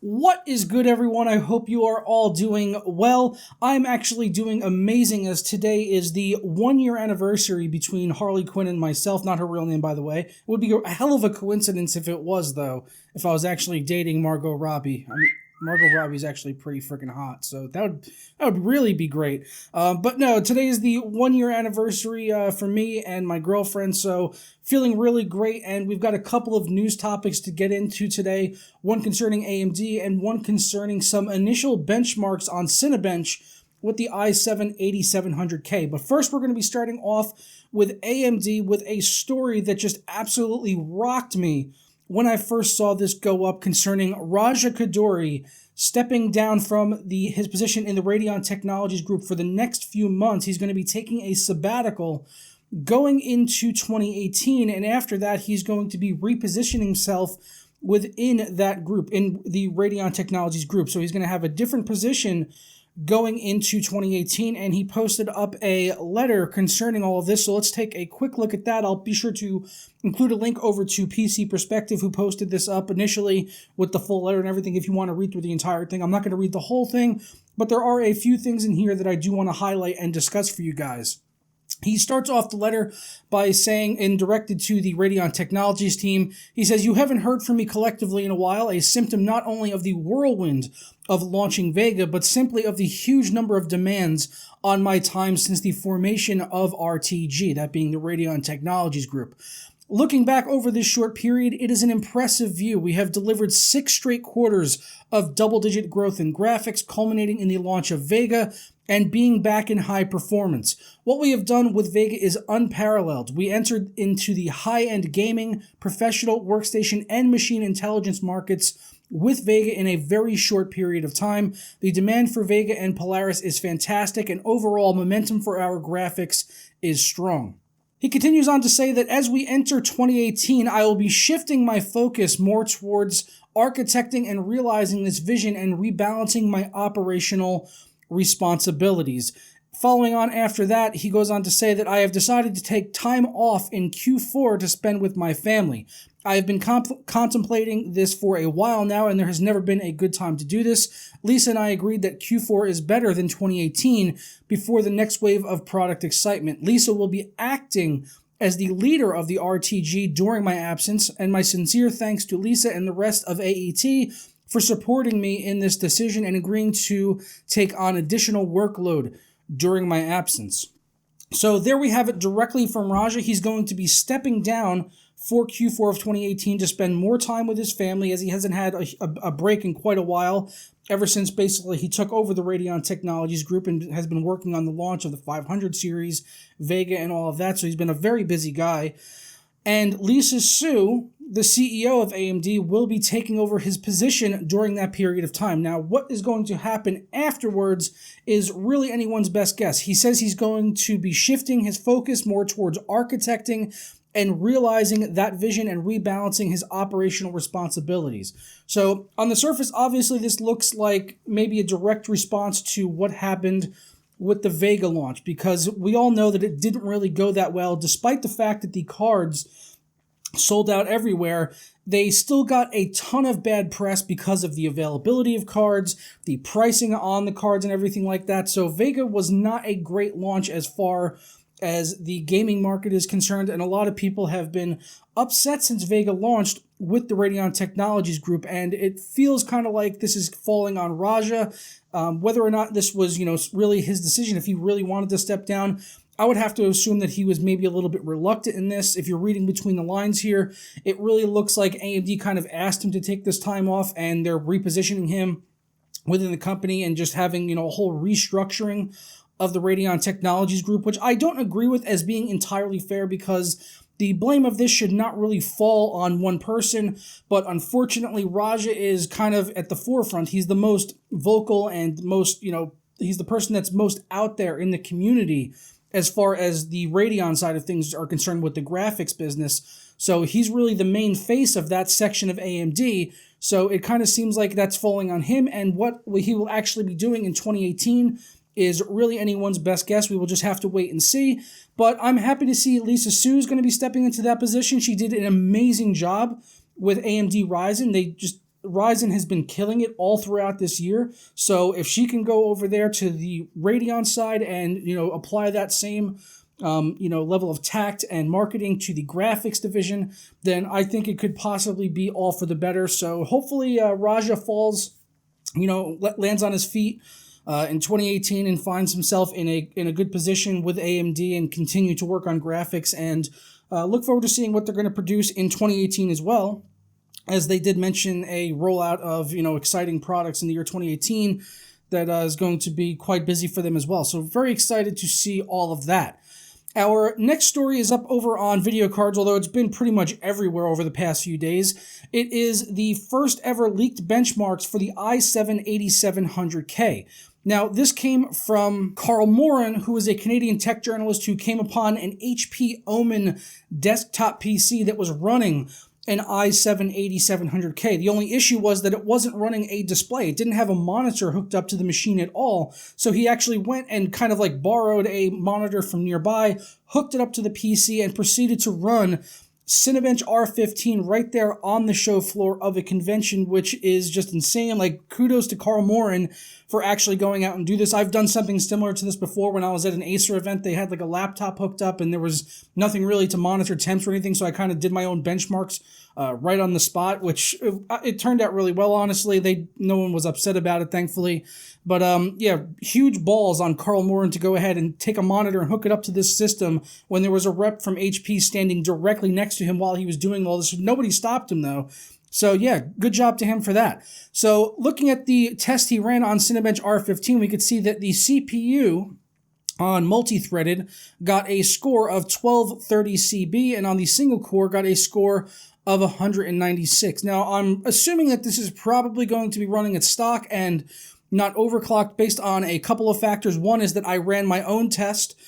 What is good, everyone? I hope you are all doing well. I'm actually doing amazing, as today is the 1 year anniversary between Harley Quinn and myself. Not her real name, by the way. It would be a hell of a coincidence if it was, though, if I was actually dating Margot Robbie. I mean, Margot Robbie's actually pretty freaking hot, so that would really be great. But no, today is the 1 year anniversary for me and my girlfriend, so feeling really great, and we've got a couple of news topics to get into today, one concerning AMD and one concerning some initial benchmarks on Cinebench with the i7-8700K. But first, we're going to be starting off with AMD with a story that just absolutely rocked me when I first saw this go up concerning Raja Koduri stepping down from his position in the Radeon Technologies Group for the next few months. He's going to be taking a sabbatical going into 2018, and after that, he's going to be repositioning himself within that group, in the Radeon Technologies Group. So he's going to have a different position going into 2018, and he posted up a letter concerning all of this. So let's take a quick look at that. I'll be sure to include a link over to PC Perspective, who posted this up initially with the full letter and everything, if you want to read through the entire thing. I'm not going to read the whole thing, but there are a few things in here that I do want to highlight and discuss for you guys. He starts off the letter by saying, and directed to the Radeon Technologies team, he says, "You haven't heard from me collectively in a while, a symptom not only of the whirlwind of launching Vega, but simply of the huge number of demands on my time since the formation of RTG," that being the Radeon Technologies Group. "Looking back over this short period, it is an impressive view. We have delivered 6 straight quarters of double-digit growth in graphics, culminating in the launch of Vega and being back in high performance. What we have done with Vega is unparalleled. We entered into the high-end gaming, professional, workstation, and machine intelligence markets with Vega in a very short period of time. The demand for Vega and Polaris is fantastic, and overall momentum for our graphics is strong." He continues on to say that as we enter 2018, I will be shifting my focus more towards architecting and realizing this vision and rebalancing my operational responsibilities. Following on after that, he goes on to say that I have decided to take time off in Q4 to spend with my family. I have been contemplating this for a while now, and there has never been a good time to do this. Lisa and I agreed that Q4 is better than 2018 before the next wave of product excitement. Lisa will be acting as the leader of the RTG during my absence, and my sincere thanks to Lisa and the rest of AET for supporting me in this decision and agreeing to take on additional workload during my absence. So there we have it directly from Raja. He's going to be stepping down for Q4 of 2018 to spend more time with his family, as he hasn't had a break in quite a while, ever since basically he took over the Radeon Technologies Group and has been working on the launch of the 500 series, Vega, and all of that. So he's been a very busy guy. And Lisa Su, the CEO of AMD, will be taking over his position during that period of time. Now, what is going to happen afterwards is really anyone's best guess. He says he's going to be shifting his focus more towards architecting and realizing that vision and rebalancing his operational responsibilities. So, on the surface, obviously, this looks like maybe a direct response to what happened with the Vega launch, because we all know that it didn't really go that well, despite the fact that the cards sold out everywhere. They still got a ton of bad press because of the availability of cards, the pricing on the cards, and everything like that. So Vega was not a great launch as far as the gaming market is concerned, and a lot of people have been upset since Vega launched with the Radeon Technologies Group, and it feels kind of like this is falling on Raja. Whether or not this was, really his decision, if he really wanted to step down, I would have to assume that he was maybe a little bit reluctant in this. If you're reading between the lines here, it really looks like AMD kind of asked him to take this time off, and they're repositioning him within the company and just having, a whole restructuring of the Radeon Technologies Group, which I don't agree with as being entirely fair, because the blame of this should not really fall on one person, but unfortunately, Raja is kind of at the forefront. He's the most vocal and most, he's the person that's most out there in the community as far as the Radeon side of things are concerned with the graphics business. So he's really the main face of that section of AMD. So it kind of seems like that's falling on him, and what he will actually be doing in 2018 is really anyone's best guess. We will just have to wait and see. But I'm happy to see Lisa Su is going to be stepping into that position. She did an amazing job with AMD Ryzen. They just Ryzen has been killing it all throughout this year. So if she can go over there to the Radeon side and, apply that same level of tact and marketing to the graphics division, then I think it could possibly be all for the better. So hopefully Raja falls, lands on his feet in 2018 and finds himself in a good position with AMD and continue to work on graphics, and look forward to seeing what they're going to produce in 2018 as well, as they did mention a rollout of exciting products in the year 2018 that is going to be quite busy for them as well. So very excited to see all of that. Our next story is up over on video cards, although it's been pretty much everywhere over the past few days. It is the first ever leaked benchmarks for the i7-8700K. Now, this came from Carl Morin, who is a Canadian tech journalist who came upon an HP Omen desktop PC that was running an i7-8700K. The only issue was that it wasn't running a display. It didn't have a monitor hooked up to the machine at all. So he actually went and kind of like borrowed a monitor from nearby, hooked it up to the PC, and proceeded to run Cinebench R15 right there on the show floor of a convention, which is just insane. Like, kudos to Carl Morin for actually going out and do this. I've done something similar to this before when I was at an Acer event. They had like a laptop hooked up and there was nothing really to monitor temps or anything, so I kind of did my own benchmarks right on the spot, which it turned out really well, honestly. No one was upset about it, thankfully. But yeah, huge balls on Carl Morin to go ahead and take a monitor and hook it up to this system when there was a rep from HP standing directly next to him while he was doing all this. Nobody stopped him, though. So yeah, good job to him for that. So looking at the test he ran on Cinebench R15, we could see that the CPU on multi-threaded got a score of 1230 CB, and on the single core got a score of 196. Now, I'm assuming that this is probably going to be running at stock and not overclocked based on a couple of factors. One is that I ran my own test.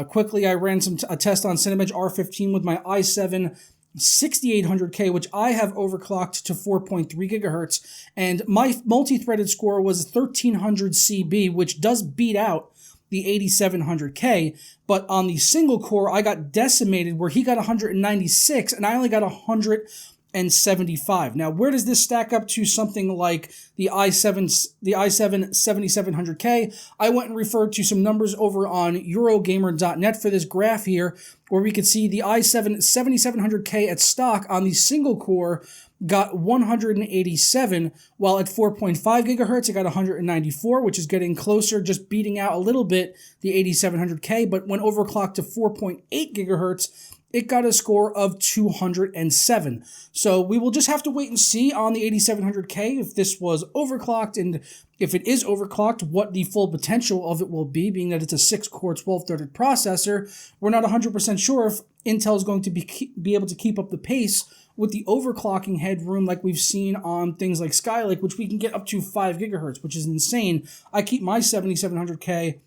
Quickly, I ran a test on Cinebench R15 with my i7 6800K, which I have overclocked to 4.3 gigahertz, and my multi-threaded score was 1300 CB, which does beat out the 8700K, but on the single core, I got decimated where he got 196 and I only got 175. Now, where does this stack up to something like the i7 7700K? I went and referred to some numbers over on Eurogamer.net for this graph here, where we could see the i7 7700K at stock on the single core got 187, while at 4.5 gigahertz, it got 194, which is getting closer, just beating out a little bit the 8700K, but when overclocked to 4.8 gigahertz, it got a score of 207. So we will just have to wait and see on the 8700K if this was overclocked, and if it is overclocked, what the full potential of it will be, being that it's a 6-core 12-threaded processor. We're not 100% sure if Intel is going to be able to keep up the pace with the overclocking headroom like we've seen on things like Skylake, which we can get up to 5 gigahertz, which is insane. I keep my 7700K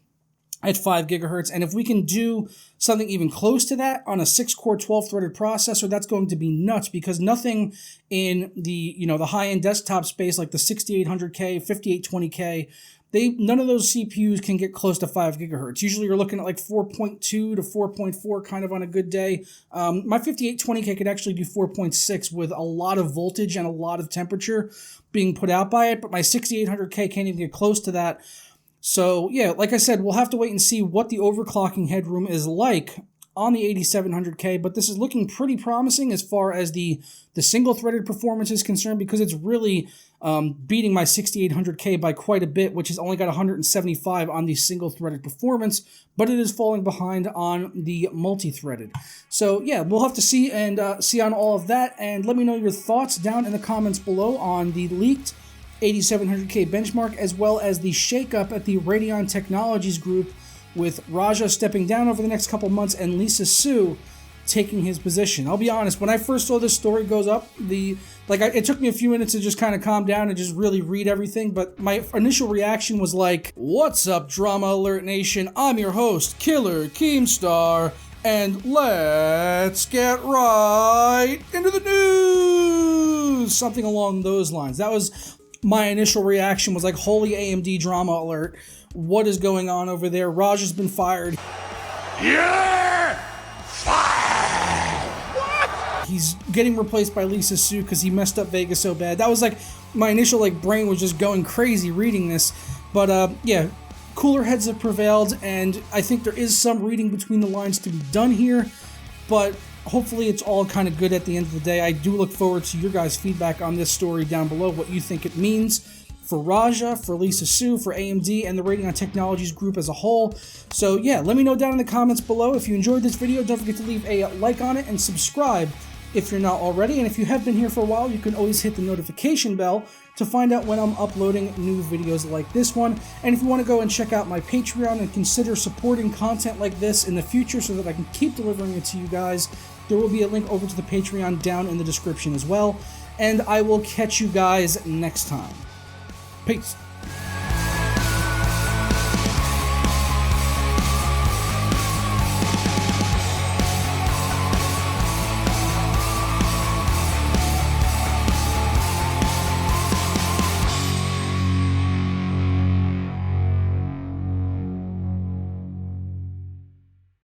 at 5 gigahertz, and if we can do something even close to that on a 6-core 12-threaded processor, that's going to be nuts, because nothing in the the high-end desktop space like the 6800K, 5820K, none of those CPUs can get close to 5 gigahertz. Usually you're looking at like 4.2 to 4.4 kind of on a good day. My 5820K could actually do 4.6 with a lot of voltage and a lot of temperature being put out by it, but my 6800K can't even get close to that. So yeah, like I said, we'll have to wait and see what the overclocking headroom is like on the 8700K, but this is looking pretty promising as far as the single-threaded performance is concerned, because it's really beating my 6800K by quite a bit, which has only got 175 on the single-threaded performance, but it is falling behind on the multi-threaded. So yeah, we'll have to see on all of that, and let me know your thoughts down in the comments below on the leaked 8700K benchmark, as well as the shakeup at the Radeon Technologies Group, with Raja stepping down over the next couple months and Lisa Su taking his position. I'll be honest, when I first saw this story goes up, it took me a few minutes to just kind of calm down and just really read everything, but my initial reaction was like, what's up, Drama Alert Nation? I'm your host, Killer Keemstar, and let's get right into the news! Something along those lines. That was my initial reaction, was like, holy AMD drama alert. What is going on over there? Raj has been fired. You're fired! What? He's getting replaced by Lisa Su because he messed up Vega so bad. That was like my initial like brain was just going crazy reading this. But yeah, cooler heads have prevailed, and I think there is some reading between the lines to be done here, but hopefully it's all kind of good at the end of the day. I do look forward to your guys' feedback on this story down below, what you think it means for Raja, for Lisa Su, for AMD, and the Rating on Technologies group as a whole. So yeah, let me know down in the comments below. If you enjoyed this video, don't forget to leave a like on it and subscribe if you're not already. And if you have been here for a while, you can always hit the notification bell to find out when I'm uploading new videos like this one. And if you want to go and check out my Patreon and consider supporting content like this in the future so that I can keep delivering it to you guys, there will be a link over to the Patreon down in the description as well. And I will catch you guys next time. Peace.